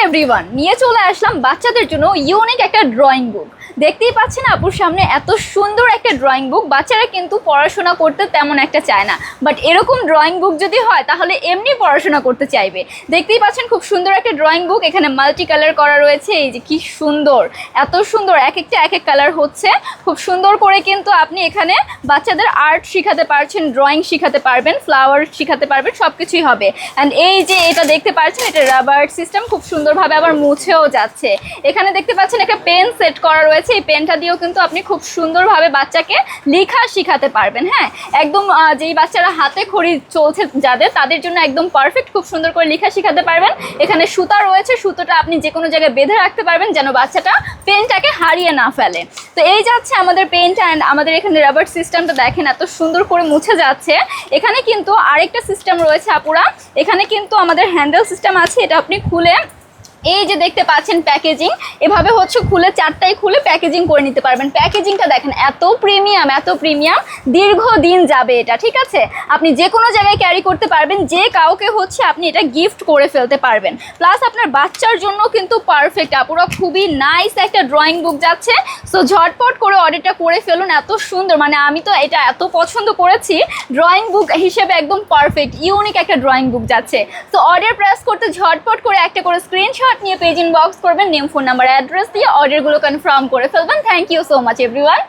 Everyone, নিয়ে চলে আসলাম বাচ্চাদের জন্য ইউনিক একটা ড্রয়িং বুক। দেখতেই পাচ্ছেন আপুর সামনে এত সুন্দর একটা ড্রয়িং বুক। বাচ্চারা কিন্তু পড়াশোনা করতে তেমন একটা চায় না, বাট এরকম ড্রয়িং বুক যদি হয় তাহলে এমনি পড়াশোনা করতে চাইবে। দেখতেই পাচ্ছেন খুব সুন্দর একটা ড্রয়িং বুক, এখানে মাল্টি কালার করা রয়েছে। এই যে কি সুন্দর, এত সুন্দর, এক একটা এক এক কালার হচ্ছে। খুব সুন্দর করে কিন্তু আপনি এখানে বাচ্চাদের আর্ট শিখাতে পারছেন, ড্রয়িং শিখাতে পারবেন, ফ্লাওয়ার শিখাতে পারবেন, সব কিছুই হবে। অ্যান্ড এই যে এটা দেখতে পাচ্ছেন, এটা রাবার সিস্টেম, খুব সুন্দরভাবে আবার মুছেও যাচ্ছে। এখানে দেখতে পাচ্ছেন একটা পেন সেট করা রয়েছে, এই পেনটা দিয়েও কিন্তু আপনি খুব সুন্দরভাবে বাচ্চাকে লেখা শিখাতে পারবেন। হ্যাঁ, একদম যেই বাচ্চারা হাতে খড়ি চলছে যাদের, তাদের জন্য একদম পারফেক্ট, খুব সুন্দর করে লেখা শিখাতে পারবেন। এখানে সুতা রয়েছে, সুতোটা আপনি যে কোনো জায়গায় বেঁধে রাখতে পারবেন যেন বাচ্চাটা পেনটাকে হারিয়ে না ফেলে। তো এই যাচ্ছে আমাদের পেনটা। অ্যান্ড আমাদের এখানে রাবার সিস্টেমটা দেখেন এত সুন্দর করে মুছে যাচ্ছে। এখানে কিন্তু আরেকটা সিস্টেম রয়েছে আপুরা, এখানে কিন্তু আমাদের হ্যান্ডেল সিস্টেম আছে। এটা আপনি খুলে এই যে দেখতে পাচ্ছেন প্যাকেজিং, এভাবে হচ্ছে খুলে চারটাই খুলে প্যাকেজিং করে নিতে পারবেন। প্যাকেজিংটা দেখেন এত প্রিমিয়াম, এত প্রিমিয়াম, দীর্ঘদিন যাবে এটা। ঠিক আছে, আপনি যে কোনো জায়গায় ক্যারি করতে পারবেন, যে কাউকে হচ্ছে আপনি এটা গিফট করে ফেলতে পারবেন। প্লাস আপনার বাচ্চার জন্য কিন্তু পারফেক্ট আপুরা, খুবই নাইস একটা ড্রয়িং বুক যাচ্ছে। সো ঝটপট করে অর্ডারটা করে ফেলুন, এত সুন্দর, মানে আমি তো এটা এত পছন্দ করেছি, ড্রয়িং বুক হিসেবে একদম পারফেক্ট ইউনিক একটা ড্রয়িং বুক যাচ্ছে। তো অর্ডার প্রেস করতে ঝটপট করে একটা করে স্ক্রিনশট নিয়ে পেজ ইনবক্স করবেন, নেম, ফোন নাম্বার, অ্যাড্রেস দিয়ে অর্ডারগুলো কনফার্ম করে ফেলবেন। Thank you so much everyone.